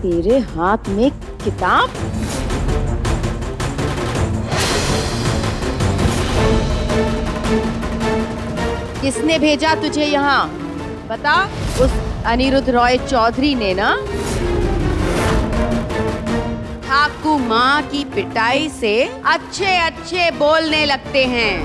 तेरे हाथ में किताब? किसने भेजा तुझे यहाँ? बता। उस अनिरुद्ध रॉय चौधरी ने ना? ठाकू माँ की पिटाई से अच्छे अच्छे बोलने लगते हैं।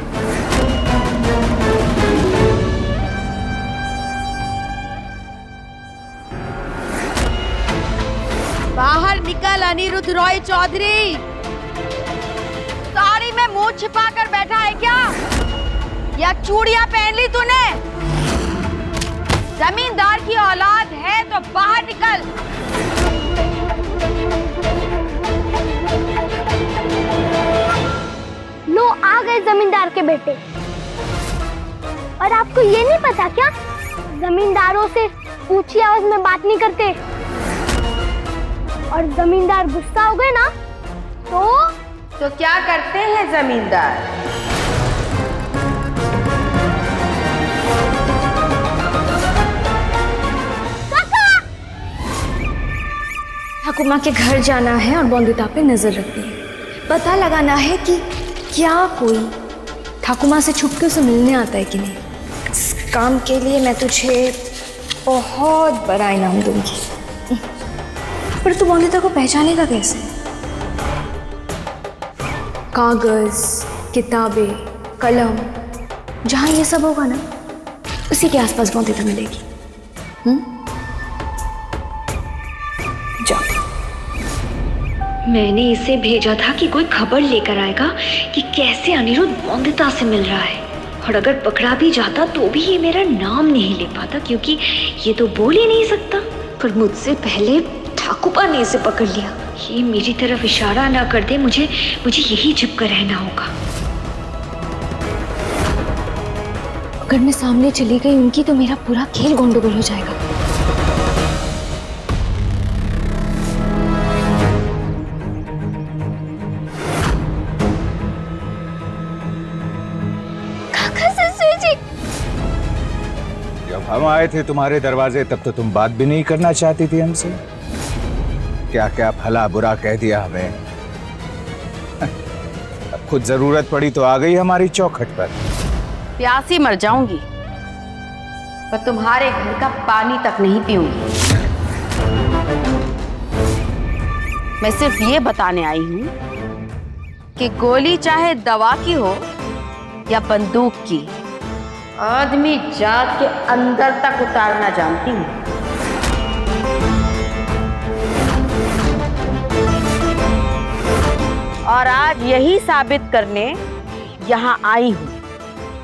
बाहर निकल अनिरुद्ध रॉय चौधरी। साड़ी में मुंह छिपा कर बैठा है क्या? या चूड़ियां पहन ली तूने? जमींदार की औलाद है तो बाहर निकल। लो आ गए जमींदार के बेटे। और आपको ये नहीं पता क्या, जमींदारों से ऊंची आवाज में बात नहीं करते, और जमींदार गुस्सा हो गए ना तो क्या करते हैं जमींदार? ठाकुर माँ के घर जाना है और बॉन्दिता पे नजर रखनी है। पता लगाना है कि क्या कोई ठाकुर माँ से छुपके उसे मिलने आता है कि नहीं। इस काम के लिए मैं तुझे बहुत बड़ा इनाम दूंगी। पर तू बॉन्दिता को पहचानेगा कैसे? कागज, किताबें, कलम, जहाँ ये सब होगा ना, उसी के आसपास बॉन्दिता मिलेगी। जा। मैंने इसे भेजा था कि कोई खबर लेकर आएगा कि कैसे अनिरुद्ध बॉन्दिता से मिल रहा है, और अगर पकड़ा भी जाता तो भी ये मेरा नाम नहीं ले पाता, क्योंकि ये तो बोल ही नहीं सकता। पर मुझसे पहले ठाकुपा ने इसे पकड़ लिया। ये मेरी तरफ इशारा ना कर दे, मुझे यही चुप कर रहना होगा। अगर मैं सामने चली गई उनकी तो मेरा पूरा खेल गंडगोल हो जाएगा। जब हम आए थे तुम्हारे दरवाजे तब तो तुम बात भी नहीं करना चाहती थी हमसे। क्या क्या भला बुरा कह दिया हमें। अब खुद जरूरत पड़ी तो आ गई हमारी चौखट पर। प्यासी मर जाऊंगी पर तुम्हारे घर का पानी तक नहीं पीऊंगी। मैं सिर्फ ये बताने आई हूं कि गोली चाहे दवा की हो या बंदूक की, आदमी जात के अंदर तक उतारना जानती हूँ। और आज यही साबित करने यहाँ आई हूँ।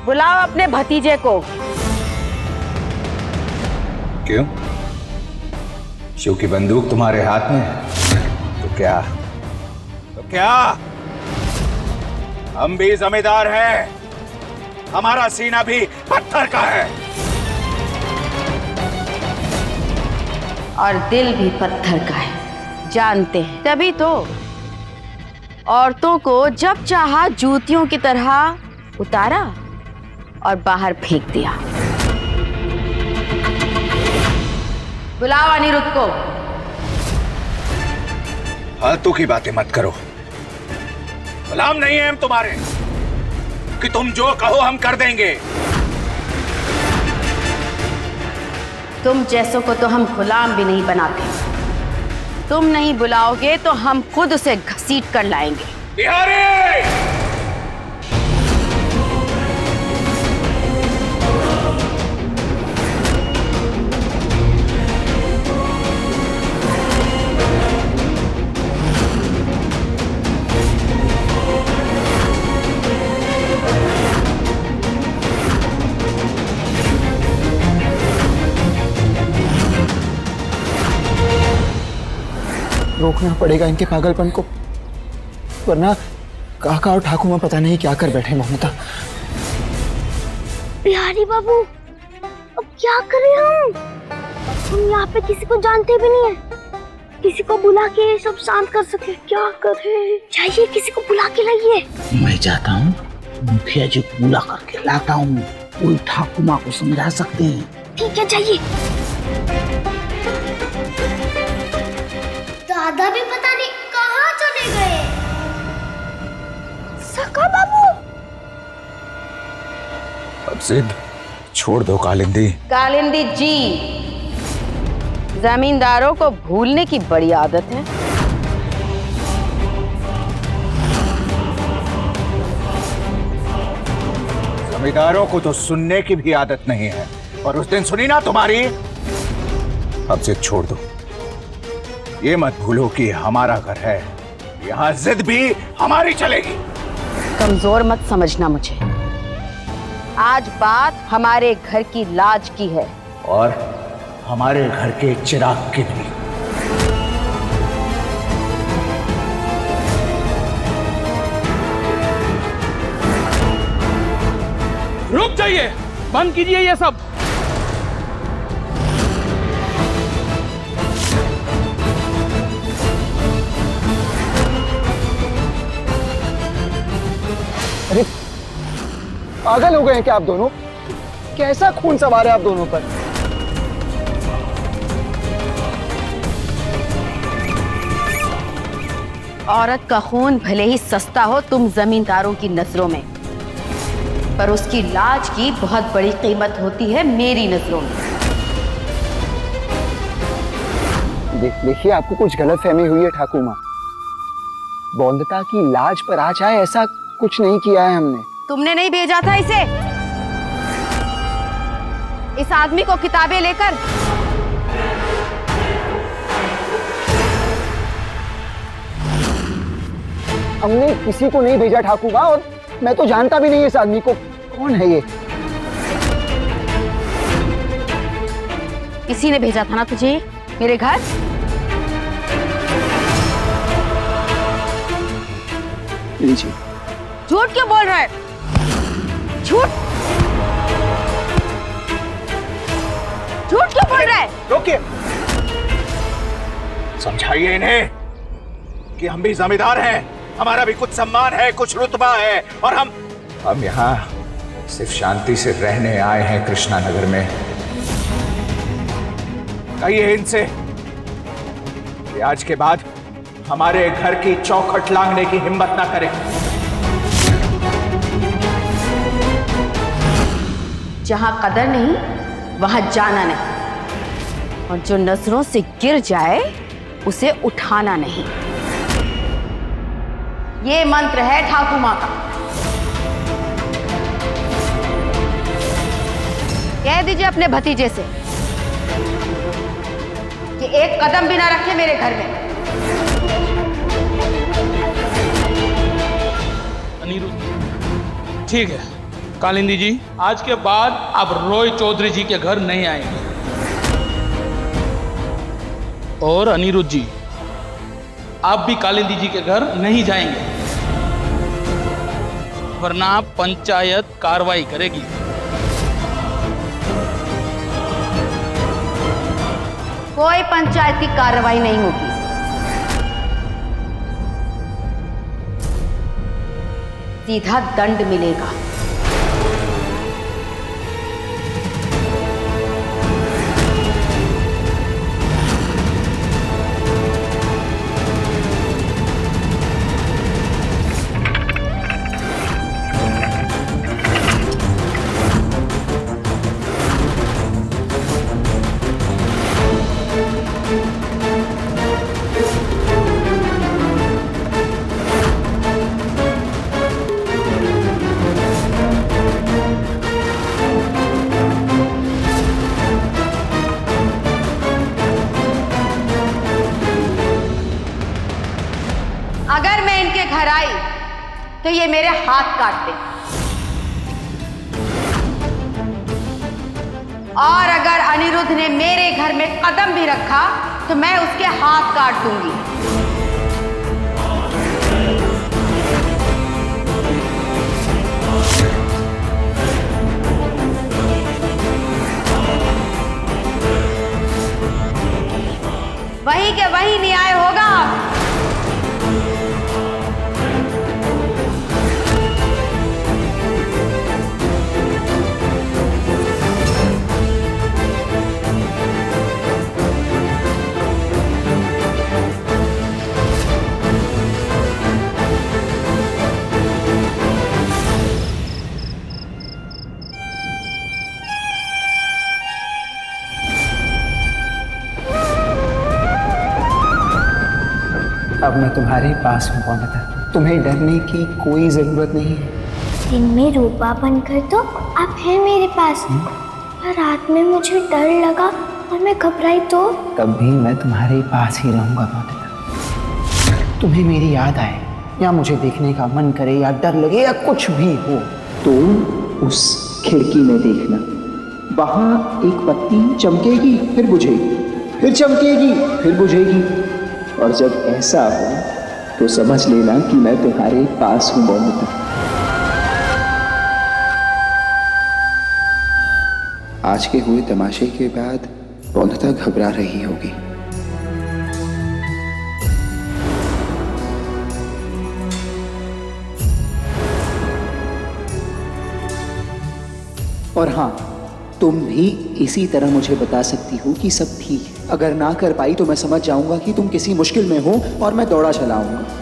बुलाओ अपने भतीजे को। क्यों? शिव की बंदूक तुम्हारे हाथ में है तो क्या हम भी जमींदार हैं। हमारा सीना भी पत्थर का है और दिल भी पत्थर का है, जानते हैं। तभी तो औरतों को जब चाहा जूतियों की तरह उतारा और बाहर फेंक दिया। बुलाओ अनिरुद्ध को। फालतू की बातें मत करो। गुलाम नहीं है हम तुम्हारे कि तुम जो कहो हम कर देंगे। तुम जैसों को तो हम गुलाम भी नहीं बनाते। तुम नहीं बुलाओगे तो हम खुद उसे घसीट कर लाएंगे। बिहारी! रोकना पड़ेगा इनके पागलपन को, वरना काका और ठाकुमा पता नहीं क्या कर बैठे। ममता, बिहारी बाबू अब क्या करें हम यहाँ पे किसी को जानते भी नहीं है। किसी को बुला के सब शांत कर सके, क्या करें? चाहिए किसी को बुला के लाइए। मैं जाता हूँ, मुखिया जी को बुला करके लाता हूँ। कोई ठाकुमा को समझा सकते हैं। ठीक है, जाइए। जिद छोड़ दो कालिंदी। कालिंदी जी, जमींदारों को भूलने की बड़ी आदत है। जमींदारों को तो सुनने की भी आदत नहीं है, और उस दिन सुनी ना तुम्हारी। अब जिद छोड़ दो। ये मत भूलो कि हमारा घर है, यहाँ जिद भी हमारी चलेगी। कमजोर मत समझना मुझे। आज बात हमारे घर की लाज की है, और हमारे घर के चिराग की भी। रुक जाइए, बंद कीजिए ये सब। अरे पागल हो गए हैं क्या आप दोनों? कैसा खून सवार है आप दोनों पर? औरत का खून भले ही सस्ता हो तुम जमींदारों की नजरों में, पर उसकी लाज की बहुत बड़ी कीमत होती है मेरी नजरों में। देखिए, आपको कुछ गलतफहमी हुई है ठाकुर माँ। बौंदता की लाज पर आ जाए ऐसा कुछ नहीं किया है हमने। तुमने नहीं भेजा था इसे, इस आदमी को किताबें लेकर। हमने किसी को नहीं भेजा ठाकुर माँ, और मैं तो जानता भी नहीं इस आदमी को। कौन है ये? किसी ने भेजा था ना तुझे मेरे घर? लीजिए। झूठ क्यों बोल रहा है? झूठ झूठ क्यों बोल रहा है? रोकिए, समझाइए इन्हें कि हम भी जमींदार हैं, हमारा भी कुछ सम्मान है, कुछ रुतबा है, और हम यहाँ सिर्फ शांति से रहने आए हैं कृष्णा नगर में। कहिए इनसे कि आज के बाद हमारे घर की चौखट लांघने की हिम्मत ना करें। जहां कदर नहीं वहां जाना नहीं, और जो नजरों से गिर जाए उसे उठाना नहीं। ये मंत्र है ठाकुर मां का। कह दीजिए अपने भतीजे से कि एक कदम भी ना रखे मेरे घर में। अनिरुद्ध, ठीक है कालिंदी जी, आज के बाद आप रॉय चौधरी जी के घर नहीं आएंगे। और अनिरुद्ध जी, आप भी कालिंदी जी के घर नहीं जाएंगे, वरना पंचायत कार्रवाई करेगी। कोई पंचायती कार्रवाई नहीं होगी। सीधा दंड मिलेगा। अगर मैं इनके घर आई तो ये मेरे हाथ काटते, और अगर अनिरुद्ध ने मेरे घर में कदम भी रखा तो मैं उसके हाथ काट दूंगी। वही के वही न्याय होगा। अब मैं तुम्हारे पास हूँ बौंदता, तुम्हें डरने की कोई जरूरत नहीं है। दिन में रूपा बनकर तो आप हैं मेरे पास, पर रात में मुझे डर लगा और मैं घबराई तो तब भी मैं तुम्हारे पास ही रहूंगा बौंदता। तुम्हें मेरी याद आए या मुझे देखने का मन करे या डर लगे या कुछ भी हो तो उस खिड़की में देखना, वहां एक बत्ती चमकेगी फिर बुझेगी, फिर चमकेगी फिर बुझेगी, और जब ऐसा हो तो समझ लेना कि मैं तुम्हारे पास हूं बौंदता। आज के हुए तमाशे के बाद बौंदता घबरा रही होगी। और हाँ, तुम भी इसी तरह मुझे बता सकती हो कि सब ठीक है। अगर ना कर पाई तो मैं समझ जाऊंगा कि तुम किसी मुश्किल में हो और मैं दौड़ा चला आऊंगा।